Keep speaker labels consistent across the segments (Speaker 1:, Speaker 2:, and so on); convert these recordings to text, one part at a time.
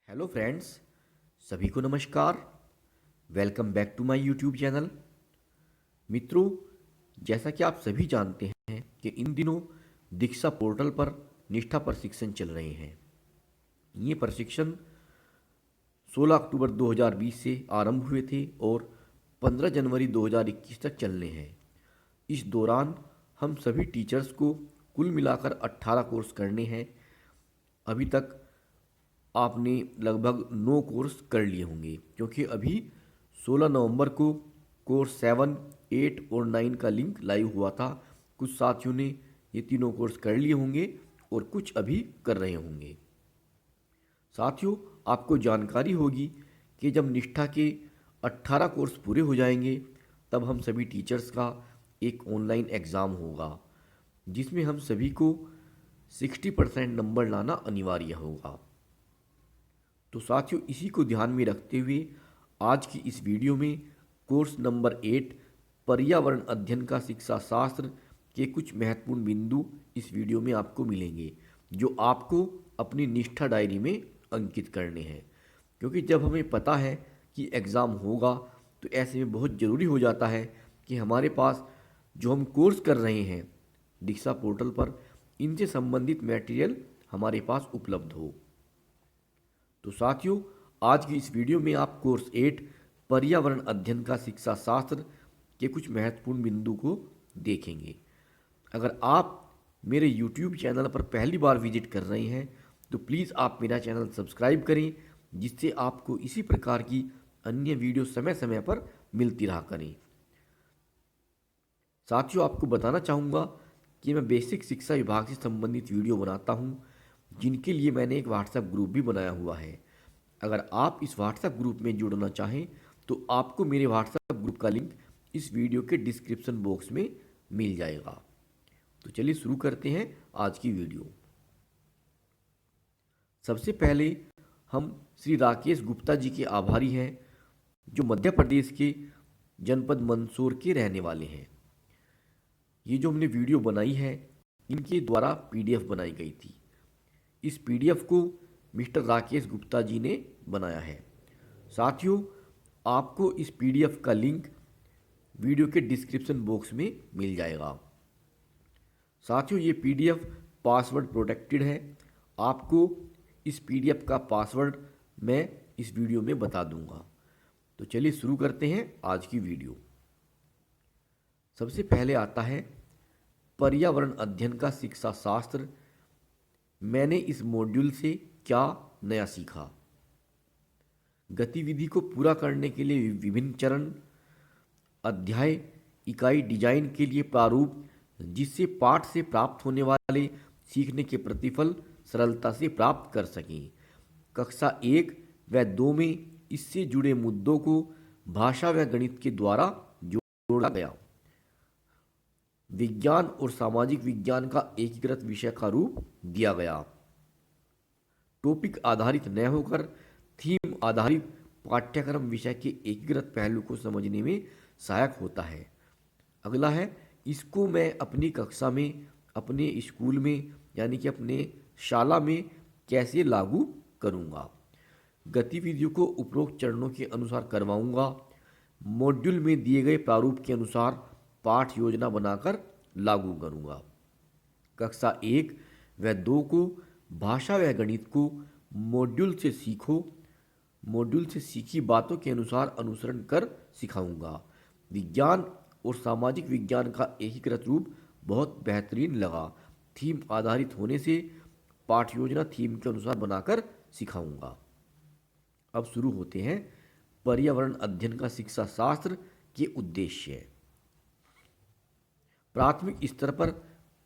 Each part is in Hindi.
Speaker 1: हेलो फ्रेंड्स, सभी को नमस्कार। Welcome back to my YouTube channel. मित्रों, जैसा कि आप सभी जानते हैं कि इन दिनों दीक्षा पोर्टल पर निष्ठा प्रशिक्षण चल रहे हैं। ये प्रशिक्षण 16 अक्टूबर 2020 से आरंभ हुए थे और 15 जनवरी 2021 तक चलने हैं। इस दौरान हम सभी टीचर्स को कुल मिलाकर 18 कोर्स करने हैं। अभी तक आपने लगभग 9 कोर्स कर लिए होंगे, क्योंकि अभी 16 नवंबर को कोर्स 7, 8 और 9 का लिंक लाइव हुआ था। कुछ साथियों ने ये तीनों कोर्स कर लिए होंगे और कुछ अभी कर रहे होंगे। साथियों, आपको जानकारी होगी कि जब निष्ठा के 18 कोर्स पूरे हो जाएंगे तब हम सभी टीचर्स का एक ऑनलाइन एग्ज़ाम होगा, जिसमें हम सभी को 60% नंबर लाना अनिवार्य होगा। तो साथियों, इसी को ध्यान में रखते हुए आज की इस वीडियो में कोर्स नंबर 8 पर्यावरण अध्ययन का शिक्षा शास्त्र के कुछ महत्वपूर्ण बिंदु इस वीडियो में आपको मिलेंगे, जो आपको अपनी निष्ठा डायरी में अंकित करने हैं। क्योंकि जब हमें पता है कि एग्ज़ाम होगा तो ऐसे में बहुत ज़रूरी हो जाता है कि हमारे पास जो हम कोर्स कर रहे हैं दीक्षा पोर्टल पर, इनसे संबंधित मटेरियल हमारे पास उपलब्ध हो। तो साथियों, आज की इस वीडियो में आप कोर्स 8 पर्यावरण अध्ययन का शिक्षा शास्त्र के कुछ महत्वपूर्ण बिंदु को देखेंगे। अगर आप मेरे YouTube चैनल पर पहली बार विजिट कर रहे हैं तो प्लीज़ आप मेरा चैनल सब्सक्राइब करें, जिससे आपको इसी प्रकार की अन्य वीडियो समय समय पर मिलती रहा करें। साथियों, आपको बताना चाहूँगा कि मैं बेसिक शिक्षा विभाग से संबंधित वीडियो बनाता हूँ, जिनके लिए मैंने एक व्हाट्सएप ग्रुप भी बनाया हुआ है। अगर आप इस व्हाट्सएप ग्रुप में जुड़ना चाहें तो आपको मेरे व्हाट्सएप ग्रुप का लिंक इस वीडियो के डिस्क्रिप्शन बॉक्स में मिल जाएगा। तो चलिए शुरू करते हैं आज की वीडियो। सबसे पहले हम श्री राकेश गुप्ता जी के आभारी हैं, जो मध्य प्रदेश के जनपद मंदसौर के रहने वाले हैं। ये जो हमने वीडियो बनाई है, इनके द्वारा पीडीएफ बनाई गई थी। इस पीडीएफ को मिस्टर राकेश गुप्ता जी ने बनाया है। साथियों, आपको इस पीडीएफ का लिंक वीडियो के डिस्क्रिप्शन बॉक्स में मिल जाएगा। साथियों, ये पीडीएफ पासवर्ड प्रोटेक्टेड है। आपको इस पीडीएफ का पासवर्ड मैं इस वीडियो में बता दूंगा। तो चलिए शुरू करते हैं आज की वीडियो। सबसे पहले आता है पर्यावरण अध्ययन का शिक्षा शास्त्र। मैंने इस मॉड्यूल से क्या नया सीखा। गतिविधि को पूरा करने के लिए विभिन्न चरण, अध्याय, इकाई डिजाइन के लिए प्रारूप, जिससे पाठ से प्राप्त होने वाले सीखने के प्रतिफल सरलता से प्राप्त कर सकें। कक्षा 1 व 2 में इससे जुड़े मुद्दों को भाषा व गणित के द्वारा जोड़ा गया। विज्ञान और सामाजिक विज्ञान का एकीकृत विषय का रूप दिया गया। टॉपिक आधारित न होकर थीम आधारित पाठ्यक्रम विषय के एकीकृत पहलू को समझने में सहायक होता है। अगला है, इसको मैं अपनी कक्षा में, अपने स्कूल में यानी कि अपने शाला में कैसे लागू करूँगा। गतिविधियों को उपरोक्त चरणों के अनुसार करवाऊँगा। मॉड्यूल में दिए गए प्रारूप के अनुसार पाठ योजना बनाकर लागू करूँगा। कक्षा 1 व 2 को भाषा व गणित को मॉड्यूल से सीखो, मॉड्यूल से सीखी बातों के अनुसार अनुसरण कर सिखाऊंगा। विज्ञान और सामाजिक विज्ञान का एकीकृत रूप बहुत बेहतरीन लगा। थीम आधारित होने से पाठ योजना थीम के अनुसार बनाकर सिखाऊंगा। अब शुरू होते हैं पर्यावरण अध्ययन का शिक्षा शास्त्र के उद्देश्य। प्राथमिक स्तर पर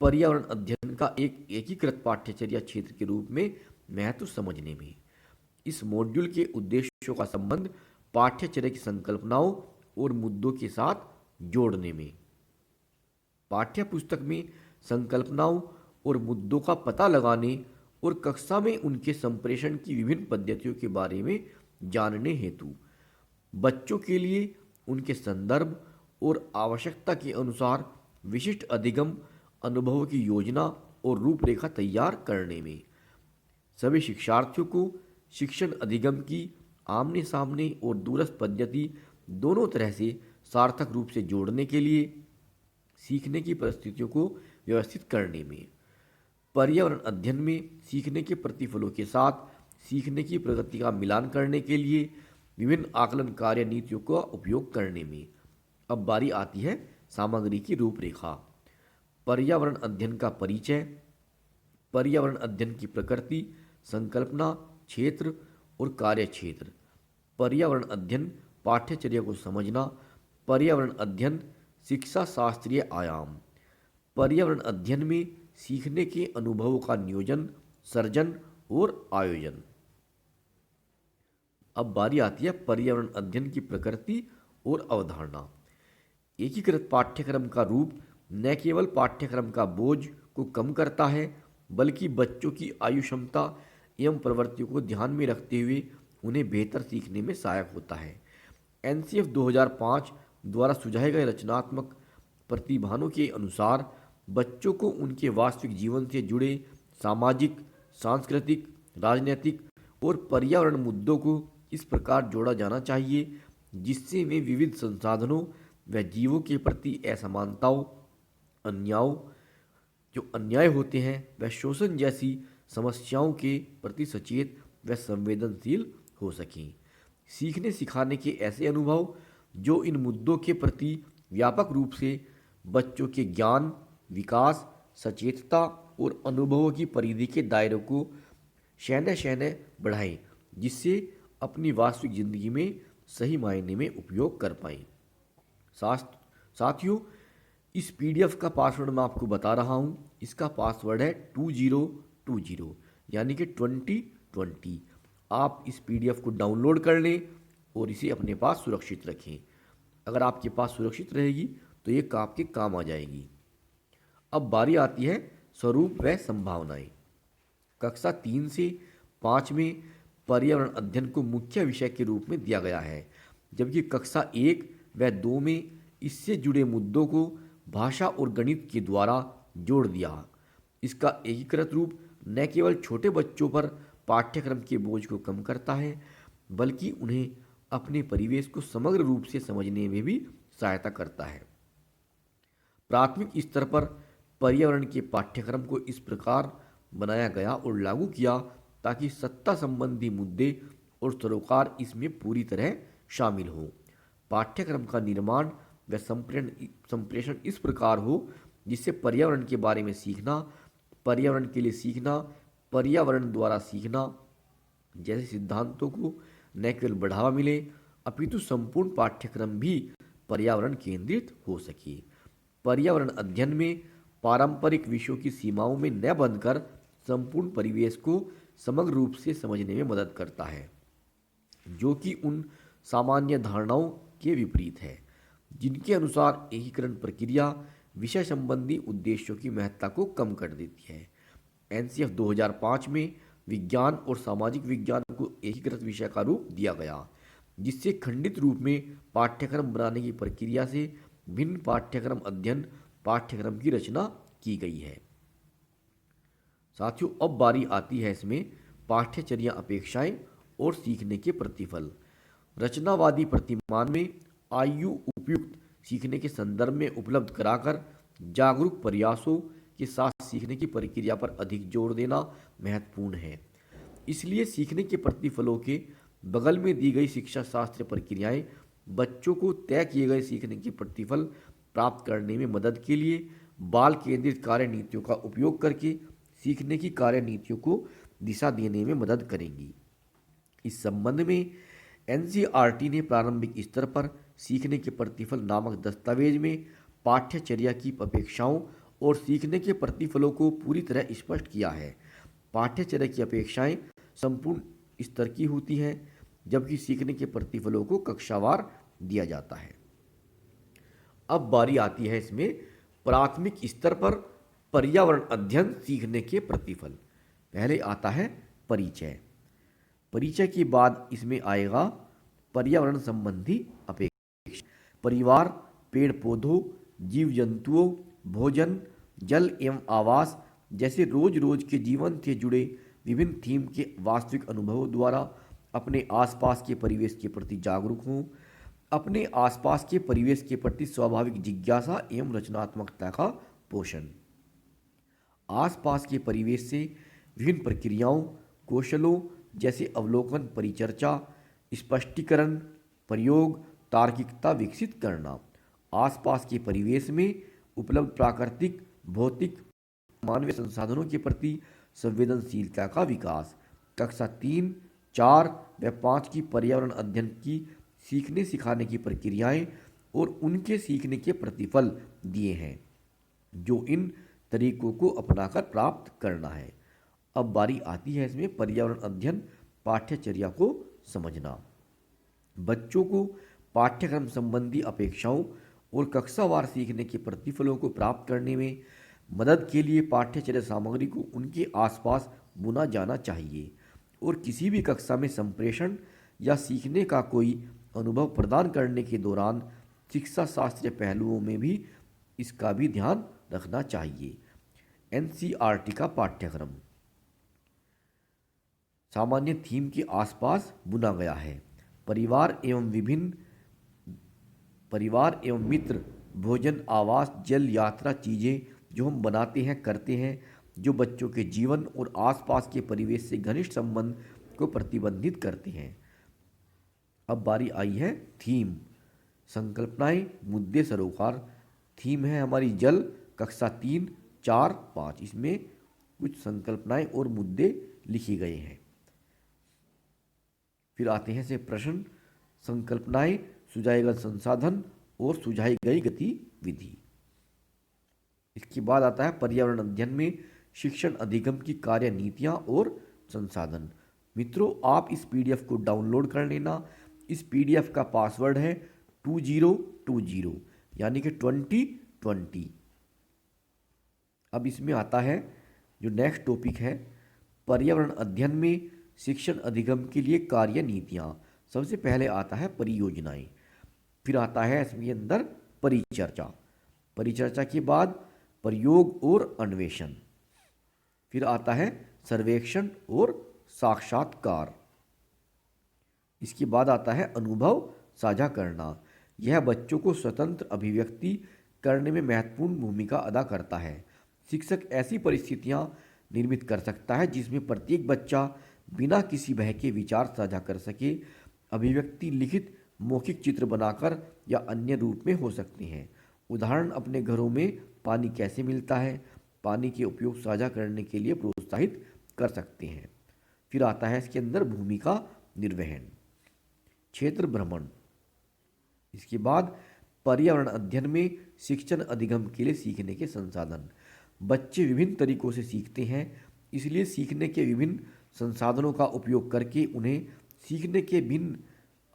Speaker 1: पर्यावरण अध्ययन का एक एकीकृत पाठ्यचर्या क्षेत्र के रूप में महत्व समझने में, इस मॉड्यूल के उद्देश्यों का संबंध पाठ्यचर्या की संकल्पनाओं और मुद्दों के साथ जोड़ने में। पाठ्य पुस्तक में संकल्पनाओं और मुद्दों का पता लगाने और कक्षा में उनके संप्रेषण की विभिन्न पद्धतियों के बारे में जानने हेतु बच्चों के लिए उनके संदर्भ और आवश्यकता के अनुसार विशिष्ट अधिगम अनुभवों की योजना और रूपरेखा तैयार करने में, सभी शिक्षार्थियों को शिक्षण अधिगम की आमने सामने और दूरस्थ पद्धति दोनों तरह से सार्थक रूप से जोड़ने के लिए सीखने की परिस्थितियों को व्यवस्थित करने में, पर्यावरण अध्ययन में सीखने के प्रतिफलों के साथ सीखने की प्रगति का मिलान करने के लिए विभिन्न आकलन कार्य नीतियों का उपयोग करने में। अब बारी आती है सामग्री की रूपरेखा। पर्यावरण अध्ययन का परिचय, पर्यावरण अध्ययन की प्रकृति, संकल्पना, क्षेत्र और कार्य क्षेत्र, पर्यावरण अध्ययन पाठ्यचर्या को समझना, पर्यावरण अध्ययन शिक्षा शास्त्रीय आयाम, पर्यावरण अध्ययन में सीखने के अनुभवों का नियोजन, सर्जन और आयोजन। अब बारी आती है पर्यावरण अध्ययन की प्रकृति और अवधारणा। एकीकृत पाठ्यक्रम का रूप न केवल पाठ्यक्रम का बोझ को कम करता है, बल्कि बच्चों की आयु क्षमता एवं प्रवृत्तियों को ध्यान में रखते हुए उन्हें बेहतर सीखने में सहायक होता है। एनसीएफ 2005 द्वारा सुझाए गए रचनात्मक प्रतिभानों के अनुसार बच्चों को उनके वास्तविक जीवन से जुड़े सामाजिक, सांस्कृतिक, राजनीतिक और पर्यावरण मुद्दों को इस प्रकार जोड़ा जाना चाहिए जिससे वे विविध संसाधनों व जीवों के प्रति असमानताओं, अन्यायों जो अन्याय होते हैं व शोषण जैसी समस्याओं के प्रति सचेत व संवेदनशील हो सकें। सीखने सिखाने के ऐसे अनुभव जो इन मुद्दों के प्रति व्यापक रूप से बच्चों के ज्ञान, विकास, सचेतता और अनुभवों की परिधि के दायरे को शैने शैने बढ़ाएं, जिससे अपनी वास्तविक जिंदगी में सही मायने में उपयोग कर पाएं। साथियों, इस पीडीएफ का पासवर्ड मैं आपको बता रहा हूं। इसका पासवर्ड है 2020 यानी कि 2020। आप इस पीडीएफ को डाउनलोड कर लें और इसे अपने पास सुरक्षित रखें। अगर आपके पास सुरक्षित रहेगी तो ये आपके काम आ जाएगी। अब बारी आती है स्वरूप व संभावनाएं। कक्षा 3 से 5 में पर्यावरण अध्ययन को मुख्य विषय के रूप में दिया गया है, जबकि कक्षा 1 व 2 में इससे जुड़े मुद्दों को भाषा और गणित के द्वारा जोड़ दिया। इसका एकीकृत रूप न केवल छोटे बच्चों पर पाठ्यक्रम के बोझ को कम करता है, बल्कि उन्हें अपने परिवेश को समग्र रूप से समझने में भी सहायता करता है। प्राथमिक स्तर पर पर्यावरण के पाठ्यक्रम को इस प्रकार बनाया गया और लागू किया ताकि सत्ता संबंधी मुद्दे और सरोकार इसमें पूरी तरह शामिल हों। पाठ्यक्रम का निर्माण व संप्रेषण इस प्रकार हो जिससे पर्यावरण के बारे में सीखना, पर्यावरण के लिए सीखना, पर्यावरण द्वारा सीखना जैसे सिद्धांतों को न केवल बढ़ावा मिले अपितु संपूर्ण पाठ्यक्रम भी पर्यावरण केंद्रित हो सके। पर्यावरण अध्ययन में पारंपरिक विषयों की सीमाओं में न बंधकर संपूर्ण परिवेश को समग्र रूप से समझने में मदद करता है, जो कि उन सामान्य धारणाओं के विपरीत है जिनके अनुसार एकीकरण प्रक्रिया विषय संबंधी उद्देश्यों की महत्ता को कम कर देती है। एनसीएफ 2005 में विज्ञान और सामाजिक विज्ञान को एकीकृत विषय का रूप दिया गया, जिससे खंडित रूप में पाठ्यक्रम बनाने की प्रक्रिया से भिन्न पाठ्यक्रम अध्ययन पाठ्यक्रम की रचना की गई है। साथियों, अब बारी आती है इसमें पाठ्यचर्या अपेक्षाएं और सीखने के प्रतिफल। रचनावादी प्रतिमान में आयु उपयुक्त सीखने के संदर्भ में उपलब्ध कराकर जागरूक प्रयासों के साथ सीखने की प्रक्रिया पर अधिक जोर देना महत्वपूर्ण है। इसलिए सीखने के प्रतिफलों के बगल में दी गई शिक्षा शास्त्र प्रक्रियाएं बच्चों को तय किए गए सीखने के प्रतिफल प्राप्त करने में मदद के लिए बाल केंद्रित कार्य नीतियों का उपयोग करके सीखने की कार्य नीतियों को दिशा देने में मदद करेंगी। इस संबंध में एनसीईआरटी ने प्रारंभिक स्तर पर सीखने के प्रतिफल नामक दस्तावेज में पाठ्यचर्या की अपेक्षाओं और सीखने के प्रतिफलों को पूरी तरह स्पष्ट किया है। पाठ्यचर्या की अपेक्षाएं संपूर्ण स्तर की होती हैं, जबकि सीखने के प्रतिफलों को कक्षावार दिया जाता है। अब बारी आती है इसमें प्राथमिक स्तर पर पर्यावरण अध्ययन सीखने के प्रतिफल। पहले आता है परिचय। परिचय के बाद इसमें आएगा पर्यावरण संबंधी अपेक्षा। परिवार, पेड़ पौधों, जीव जंतुओं, भोजन, जल एवं आवास जैसे रोज रोज के जीवन से जुड़े विभिन्न थीम के वास्तविक अनुभवों द्वारा अपने आसपास के परिवेश के प्रति जागरूक हों। अपने आसपास के परिवेश के प्रति स्वाभाविक जिज्ञासा एवं रचनात्मकता का पोषण। आसपास के परिवेश से विभिन्न प्रक्रियाओं, कौशलों जैसे अवलोकन, परिचर्चा, स्पष्टीकरण, प्रयोग, तार्किकता विकसित करना। आसपास के परिवेश में उपलब्ध प्राकृतिक, भौतिक, मानवीय संसाधनों के प्रति संवेदनशीलता का विकास। कक्षा 3, 4 व 5 की पर्यावरण अध्ययन की सीखने सिखाने की प्रक्रियाएं और उनके सीखने के प्रतिफल दिए हैं, जो इन तरीकों को अपनाकर प्राप्त करना है। अब बारी आती है इसमें पर्यावरण अध्ययन पाठ्यचर्या को समझना। बच्चों को पाठ्यक्रम संबंधी अपेक्षाओं और कक्षावार सीखने के प्रतिफलों को प्राप्त करने में मदद के लिए पाठ्यचर्या सामग्री को उनके आसपास बुना जाना चाहिए और किसी भी कक्षा में संप्रेषण या सीखने का कोई अनुभव प्रदान करने के दौरान शिक्षा शास्त्रीय पहलुओं में भी इसका भी ध्यान रखना चाहिए। एनसीईआरटी का पाठ्यक्रम सामान्य थीम के आसपास बुना गया है। परिवार एवं मित्र, भोजन, आवास, जल, यात्रा, चीज़ें जो हम बनाते हैं, करते हैं, जो बच्चों के जीवन और आसपास के परिवेश से घनिष्ठ संबंध को प्रतिबंधित करते हैं। अब बारी आई है थीम, संकल्पनाएं, मुद्दे, सरोकार। थीम है हमारी जल, कक्षा 3, 4, 5। इसमें कुछ संकल्पनाएं और मुद्दे लिखे गए हैं। फिर आते हैं से प्रश्न, संकल्पनाएं, सुझाए गए संसाधन और सुझाई गई गतिविधि। इसके बाद आता है पर्यावरण अध्ययन में शिक्षण अधिगम की कार्य नीतियां और संसाधन। मित्रों, आप इस पीडीएफ को डाउनलोड कर लेना। इस पीडीएफ का पासवर्ड है 2020 यानी कि 2020। अब इसमें आता है जो नेक्स्ट टॉपिक है, पर्यावरण अध्ययन में शिक्षण अधिगम के लिए कार्य नीतियाँ। सबसे पहले आता है परियोजनाएं, फिर आता है इसके अंदर परिचर्चा, परिचर्चा के बाद प्रयोग और अन्वेषण, फिर आता है सर्वेक्षण और साक्षात्कार, इसके बाद आता है अनुभव साझा करना। यह बच्चों को स्वतंत्र अभिव्यक्ति करने में महत्वपूर्ण भूमिका अदा करता है। शिक्षक ऐसी परिस्थितियां निर्मित कर सकता है जिसमें प्रत्येक बच्चा बिना किसी भय के विचार साझा कर सके। अभिव्यक्ति लिखित, मौखिक, चित्र बनाकर या अन्य रूप में हो सकती हैं। उदाहरण, अपने घरों में पानी कैसे मिलता है, पानी के उपयोग साझा करने के लिए प्रोत्साहित कर सकते हैं। फिर आता है इसके अंदर भूमिका निर्वहन, क्षेत्र भ्रमण। इसके बाद पर्यावरण अध्ययन में शिक्षण अधिगम के लिए सीखने के संसाधन। बच्चे विभिन्न तरीकों से सीखते हैं, इसलिए सीखने के विभिन्न संसाधनों का उपयोग करके उन्हें सीखने के भिन्न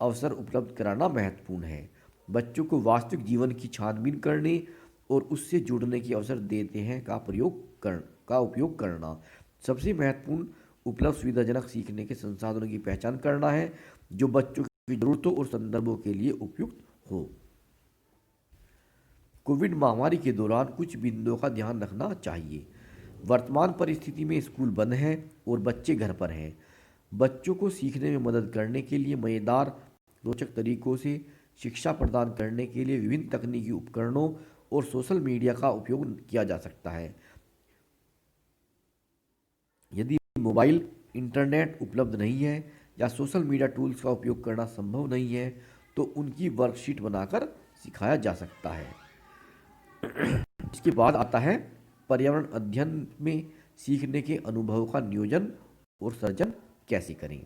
Speaker 1: अवसर उपलब्ध कराना महत्वपूर्ण है। बच्चों को वास्तविक जीवन की छानबीन करने और उससे जुड़ने के अवसर देते हैं का उपयोग करना। सबसे महत्वपूर्ण उपलब्ध सुविधाजनक सीखने के संसाधनों की पहचान करना है जो बच्चों की जरूरतों और संदर्भों के लिए उपयुक्त हो। कोविड महामारी के दौरान कुछ बिंदुओं का ध्यान रखना चाहिए। वर्तमान परिस्थिति में स्कूल बंद है और बच्चे घर पर हैं। बच्चों को सीखने में मदद करने के लिए मज़ेदार, रोचक तरीकों से शिक्षा प्रदान करने के लिए विभिन्न तकनीकी उपकरणों और सोशल मीडिया का उपयोग किया जा सकता है। यदि मोबाइल, इंटरनेट उपलब्ध नहीं है या सोशल मीडिया टूल्स का उपयोग करना संभव नहीं है तो उनकी वर्कशीट बनाकर सिखाया जा सकता है। इसके बाद आता है पर्यावरण अध्ययन में सीखने के अनुभव का नियोजन और सर्जन कैसे करें।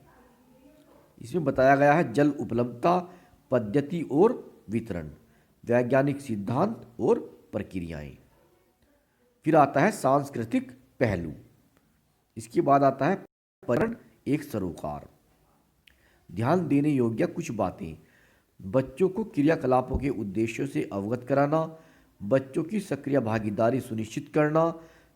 Speaker 1: इसमें बताया गया है जल उपलब्धता, पद्धति और वितरण, वैज्ञानिक सिद्धांत और प्रक्रियाएं। फिर आता है सांस्कृतिक पहलू। इसके बाद आता है पर्यावरण एक सरोकार। ध्यान देने योग्य कुछ बातें, बच्चों को क्रियाकलापों के उद्देश्यों से अवगत कराना, बच्चों की सक्रिय भागीदारी सुनिश्चित करना,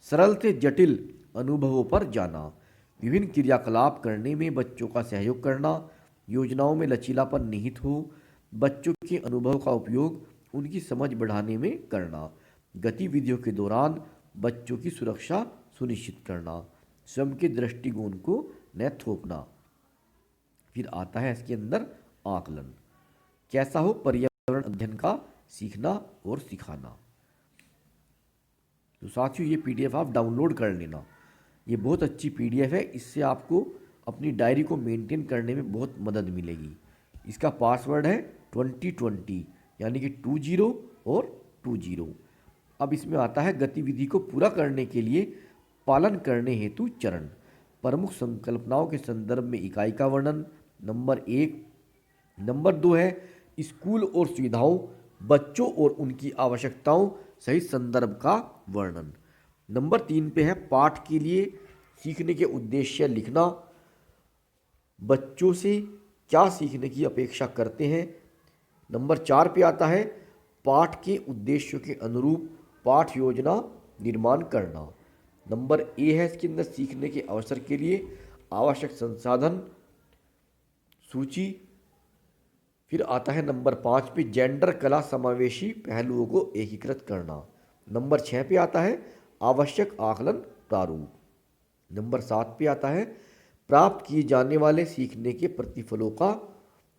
Speaker 1: सरल से जटिल अनुभवों पर जाना, विभिन्न क्रियाकलाप करने में बच्चों का सहयोग करना, योजनाओं में लचीलापन निहित हो, बच्चों के अनुभव का उपयोग उनकी समझ बढ़ाने में करना, गतिविधियों के दौरान बच्चों की सुरक्षा सुनिश्चित करना, स्वयं के दृष्टिकोण को न थोपना। फिर आता है इसके अंदर आकलन। कैसा हो पर्यावरण अध्ययन का सीखना और सिखाना। तो साथियों ये पीडीएफ आप डाउनलोड कर लेना, ये बहुत अच्छी पीडीएफ है। इससे आपको अपनी डायरी को मेंटेन करने में बहुत मदद मिलेगी। इसका पासवर्ड है 2020, यानी कि 20 और 20। अब इसमें आता है गतिविधि को पूरा करने के लिए पालन करने हेतु चरण। प्रमुख संकल्पनाओं के संदर्भ में इकाई का वर्णन, नंबर 1। नंबर 2 है स्कूल और सुविधाओं, बच्चों और उनकी आवश्यकताओं सहित संदर्भ का वर्णन। नंबर 3 पे है पाठ के लिए सीखने के उद्देश्य लिखना, बच्चों से क्या सीखने की अपेक्षा करते हैं। नंबर 4 पे आता है पाठ के उद्देश्यों के अनुरूप पाठ योजना निर्माण करना। नंबर ए है इसके अंदर सीखने के अवसर के लिए आवश्यक संसाधन सूची। फिर आता है नंबर 5 पे जेंडर कला समावेशी पहलुओं को एकीकृत करना। नंबर 6 पे आता है आवश्यक आकलन प्रारूप। नंबर 7 पे आता है प्राप्त किए जाने वाले सीखने के प्रतिफलों का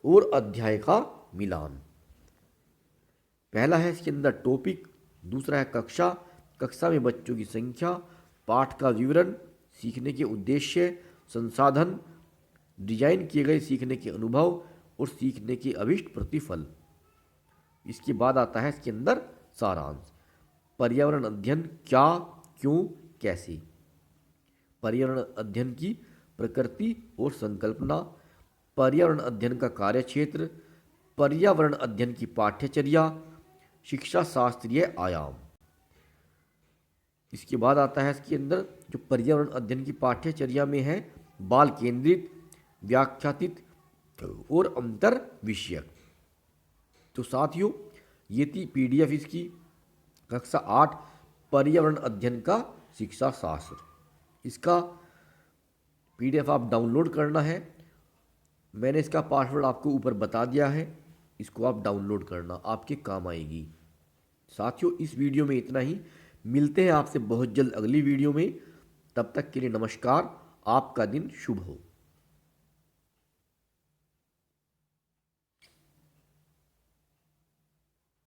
Speaker 1: और अध्याय का मिलान। पहला है इसके अंदर टॉपिक, दूसरा है कक्षा, कक्षा में बच्चों की संख्या, पाठ का विवरण, सीखने के उद्देश्य, संसाधन, डिजाइन किए गए सीखने के अनुभव और सीखने के अभिष्ट प्रतिफल। इसके बाद आता है इसके अंदर सारांश। पर्यावरण अध्ययन क्या, क्यों, कैसे। पर्यावरण अध्ययन की प्रकृति और संकल्पना, पर्यावरण अध्ययन का कार्यक्षेत्र, पर्यावरण अध्ययन की पाठ्यचर्या, शिक्षा शास्त्रीय आयाम। इसके बाद आता है इसके अंदर जो पर्यावरण अध्ययन की पाठ्यचर्या में है बाल केंद्रित, व्याख्यातित और अंतर विषयक। तो साथियों ये थी पीडीएफ इसकी कक्षा 8 पर्यावरण अध्ययन का शिक्षा शास्त्र। इसका पीडीएफ आप डाउनलोड करना है, मैंने इसका पासवर्ड आपको ऊपर बता दिया है, इसको आप डाउनलोड करना, आपके काम आएगी। साथियों इस वीडियो में इतना ही, मिलते हैं आपसे बहुत जल्द अगली वीडियो में। तब तक के लिए नमस्कार, आपका दिन शुभ हो।